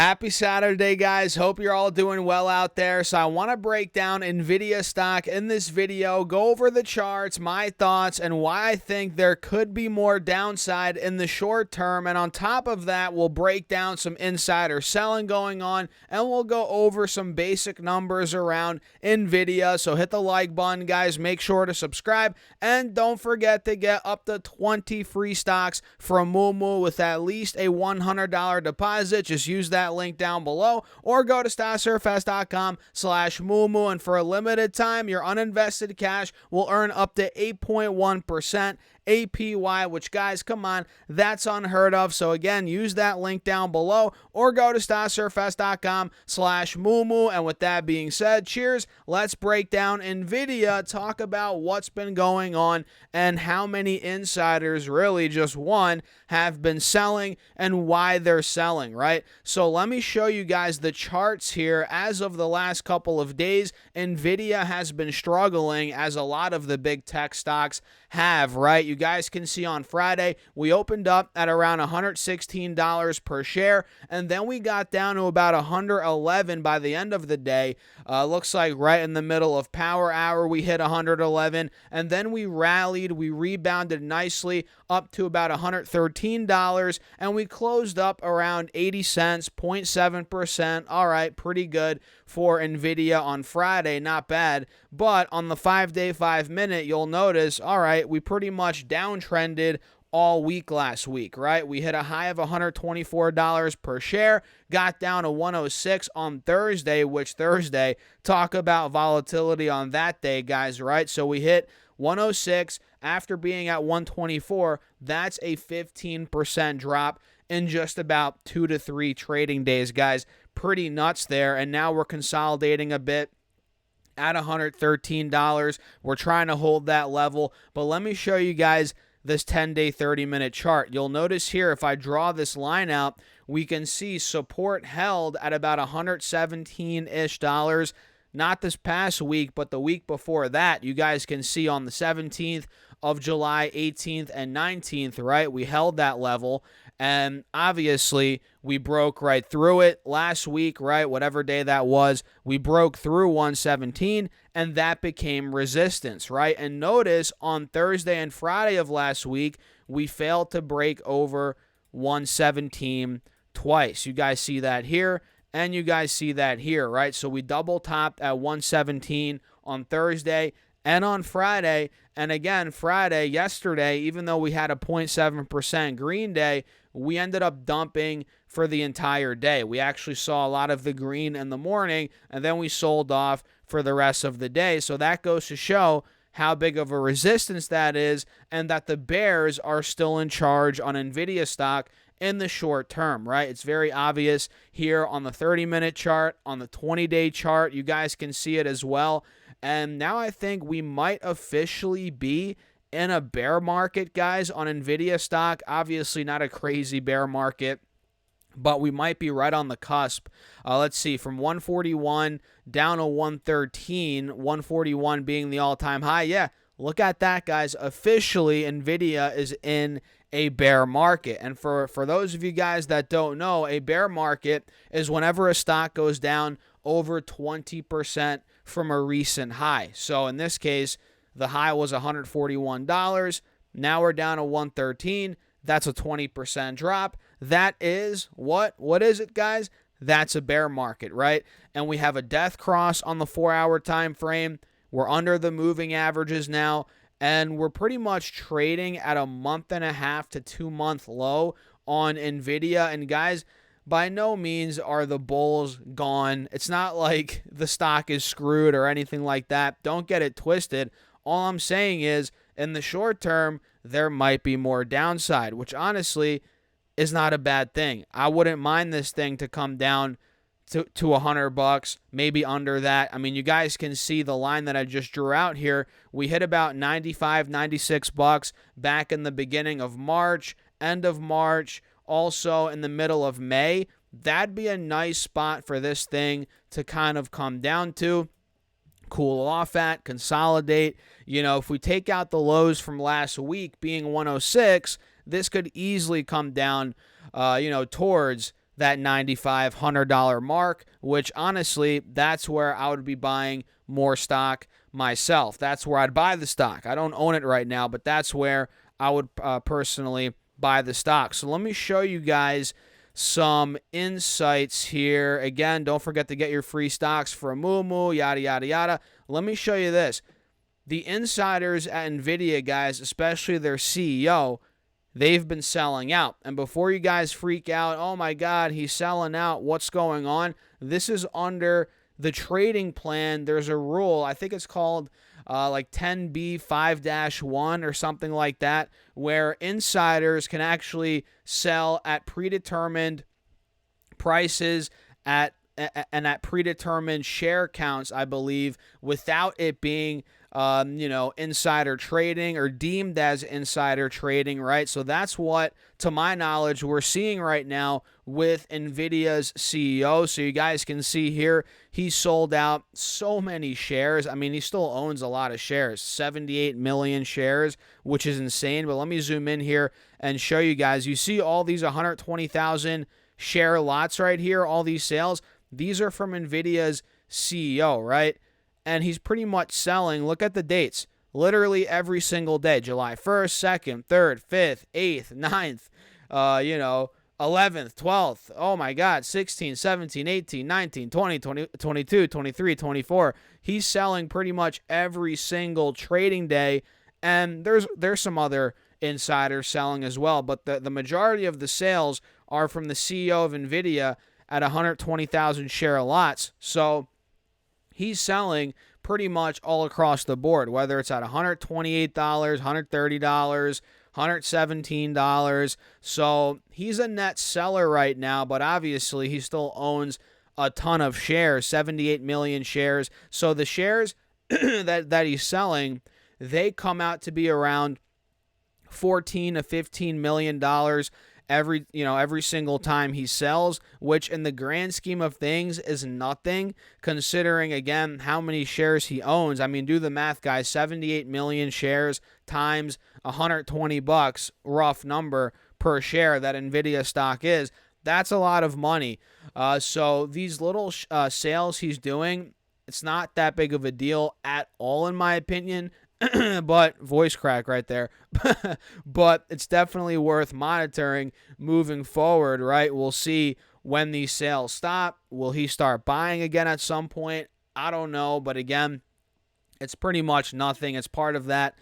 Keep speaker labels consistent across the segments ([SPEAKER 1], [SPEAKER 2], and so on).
[SPEAKER 1] Happy Saturday, guys. Hope you're all doing well out there. So I want to break down Nvidia stock in this video, go over the charts, my thoughts, and why I think there could be more downside in the short term. And on top of that, we'll break down some insider selling going on, and we'll go over some basic numbers around Nvidia. So hit the like button, guys. Make sure to subscribe, and don't forget to get up to 20 free stocks from Moomoo with at least a $100 deposit. Just use that link down below or go to stocksurfest.com/Moomoo, and for a limited time your uninvested cash will earn up to 8.1% APY, which, guys, come on, that's unheard of. So again, use that link down below or go to stocksurfest.com/Moomoo. And with that being said, cheers. Let's break down Nvidia, talk about what's been going on and how many insiders, really just one, have been selling and why they're selling, right? So let me show you guys the charts here. As of the last couple of days, Nvidia has been struggling, as a lot of the big tech stocks have, right? You guys can see on Friday, we opened up at around $116 per share, and then we got down to about $111 by the end of the day. Looks like right in the middle of power hour, we hit $111, and then we rallied, we rebounded nicely up to about $113, and we closed up around 80 cents, 0.7%. All right, pretty good for Nvidia on Friday, not bad. But on the 5-day, 5-minute, you'll notice, all right, we pretty much downtrended all week last week, right? We hit a high of $124 per share, got down to 106 on Thursday, which Thursday, talk about volatility on that day, guys, right? So we hit 106 after being at 124. That's a 15% drop in just about 2 to 3 trading days, guys. Pretty nuts there. And now we're consolidating a bit at $113. We're trying to hold that level. But let me show you guys this 10-day, 30-minute chart. You'll notice here, if I draw this line out, we can see support held at about $117-ish. Not this past week, but the week before that. You guys can see on the 17th of July, 18th, and 19th, right? We held that level, and obviously we broke right through it last week, right? Whatever day that was, we broke through 117, and that became resistance, right? And notice on Thursday and Friday of last week, we failed to break over 117 twice. You guys see that here, and you guys see that here, right? So we double topped at 117 on Thursday and on Friday. And again, Friday, yesterday, even though we had a 0.7% green day, we ended up dumping for the entire day. We actually saw a lot of the green in the morning, and then we sold off for the rest of the day. So that goes to show how big of a resistance that is, and that the bears are still in charge on Nvidia stock in the short term, right? It's very obvious here on the 30-minute chart, on the 20-day chart. You guys can see it as well. And now I think we might officially be in a bear market, guys, on Nvidia stock. Obviously not a crazy bear market, but we might be right on the cusp. Let's see, from 141 down to 113, 141 being the all-time high. Yeah, look at that, guys. Officially, Nvidia is in a bear market. And for those of you guys that don't know, a bear market is whenever a stock goes down over 20% from a recent high. So in this case, the high was $141. Now we're down to 113. That's a 20% drop. That is what is it, guys? That's a bear market, right? And we have a death cross on the 4-hour time frame. We're under the moving averages now, and we're pretty much trading at a 1.5 to 2 month low on Nvidia. And guys, by no means are the bulls gone. It's not like the stock is screwed or anything like that. Don't get it twisted. All I'm saying is, in the short term, there might be more downside, which honestly is not a bad thing. I wouldn't mind this thing to come down to $100, maybe under that. I mean, you guys can see the line that I just drew out here. We hit about 95, 96 bucks back in the beginning of March, end of March, also in the middle of May. That'd be a nice spot for this thing to kind of come down to, cool off at, consolidate. You know, if we take out the lows from last week being 106, this could easily come down, towards that $95, $100 mark, which honestly, that's where I would be buying more stock myself. That's where I'd buy the stock. I don't own it right now, but that's where I would personally buy the stock. So let me show you guys some insights here. Again, don't forget to get your free stocks from Moomoo, yada, yada, yada. Let me show you this. The insiders at Nvidia, guys, especially their CEO, they've been selling out. And before you guys freak out, oh my God, he's selling out, what's going on? This is under the trading plan. There's a rule, I think it's called like 10B 5-1 or something like that, where insiders can actually sell at predetermined prices and at predetermined share counts, I believe, without it being insider trading or deemed as insider trading, right? So that's what, to my knowledge, we're seeing right now with Nvidia's CEO. So you guys can see here, he sold out so many shares. I mean, he still owns a lot of shares, 78 million shares, which is insane. But let me zoom in here and show you guys. You see all these 120,000 share lots right here, all these sales. These are from Nvidia's CEO, right? And he's pretty much selling, look at the dates, literally every single day, July 1st, 2nd, 3rd, 5th, 8th, 9th, 11th, 12th, oh my God, 16, 17, 18, 19, 20, 22, 23, 24. He's selling pretty much every single trading day, and there's some other insiders selling as well, but the majority of the sales are from the CEO of Nvidia at 120,000 share lots. So he's selling pretty much all across the board, whether it's at $128, $130, $117. So he's a net seller right now, but obviously he still owns a ton of shares, 78 million shares. So the shares that he's selling, they come out to be around $14 to $15 million every single time he sells, which in the grand scheme of things is nothing, considering again how many shares he owns. I mean, do the math, guys. 78 million shares times $120, rough number per share that Nvidia stock is. That's a lot of money. So these little sales he's doing, it's not that big of a deal at all, in my opinion. But voice crack right there. But it's definitely worth monitoring moving forward, right? We'll see when these sales stop. Will he start buying again at some point? I don't know. But again, it's pretty much nothing. It's part of that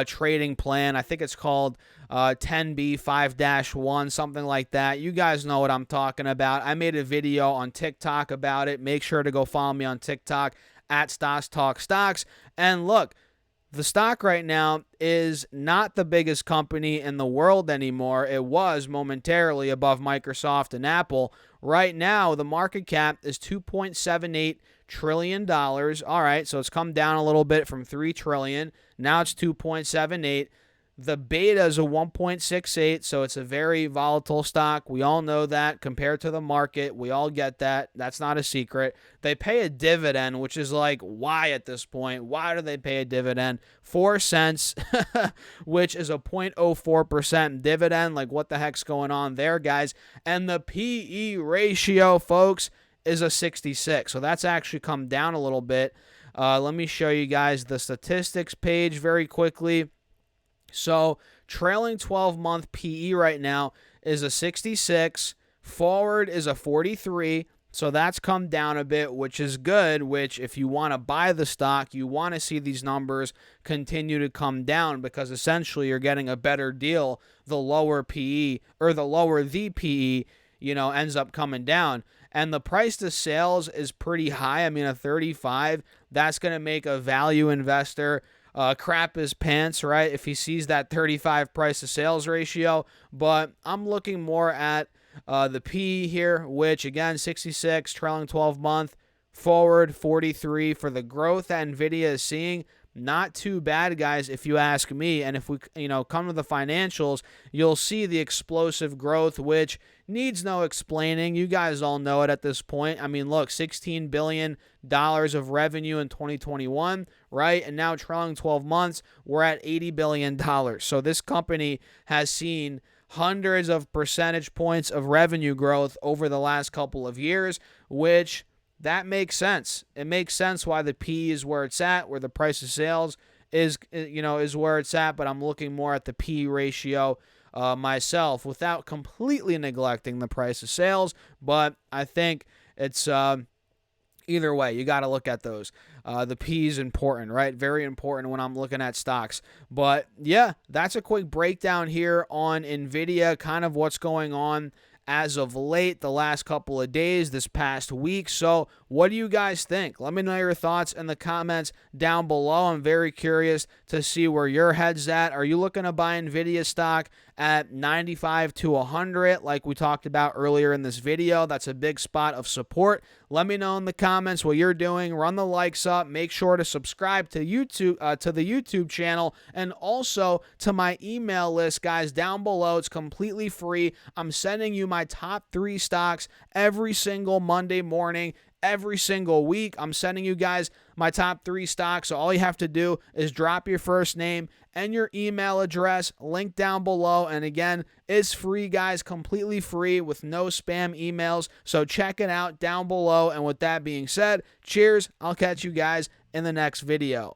[SPEAKER 1] trading plan. I think it's called 10B 5-1, something like that. You guys know what I'm talking about. I made a video on TikTok about it. Make sure to go follow me on TikTok at Stocks Talk Stocks. And look, the stock right now is not the biggest company in the world anymore. It was momentarily above Microsoft and Apple. Right now, the market cap is $2.78 trillion. All right, so it's come down a little bit from $3 trillion. Now it's 2.78. The beta is a 1.68, so it's a very volatile stock. We all know that compared to the market. We all get that. That's not a secret. They pay a dividend, which is like, why at this point? Why do they pay a dividend? 4 cents, which is a 0.04% dividend. Like, what the heck's going on there, guys? And the PE ratio, folks, is a 66. So that's actually come down a little bit. Let me show you guys the statistics page very quickly. So trailing 12-month PE right now is a 66. Forward is a 43. So that's come down a bit, which is good, which if you want to buy the stock, you want to see these numbers continue to come down because essentially you're getting a better deal the lower PE or the lower the PE, ends up coming down. And the price to sales is pretty high. I mean, a 35, that's going to make a value investor crap his pants, right, if he sees that 35 price to sales ratio. But I'm looking more at the P here, which again 66 trailing 12 month, forward 43 for the growth that Nvidia is seeing. Not too bad, guys, if you ask me. And if we come to the financials, you'll see the explosive growth, which needs no explaining. You guys all know it at this point. I mean, look, $16 billion of revenue in 2021, right? And now trailing 12 months, we're at $80 billion. So this company has seen hundreds of percentage points of revenue growth over the last couple of years, which that makes sense. It makes sense why the P is where it's at, where the price of sales is where it's at, but I'm looking more at the P ratio myself without completely neglecting the price of sales. But I think it's either way, you got to look at those. The P is important, right? Very important when I'm looking at stocks. But yeah, that's a quick breakdown here on Nvidia, kind of what's going on as of late, the last couple of days, this past week. So what do you guys think? Let me know your thoughts in the comments down below. I'm very curious to see where your head's at. Are you looking to buy Nvidia stock at 95 to 100 like we talked about earlier in this video? That's a big spot of support. Let me know in the comments what you're doing. Run the likes up. Make sure to subscribe to YouTube to the YouTube channel and also to my email list, guys, down below. It's completely free. I'm sending you my top 3 stocks every single Monday morning. Every single week, I'm sending you guys my top 3 stocks. So all you have to do is drop your first name and your email address, link down below. And again, it's free, guys, completely free with no spam emails. So check it out down below. And with that being said, cheers. I'll catch you guys in the next video.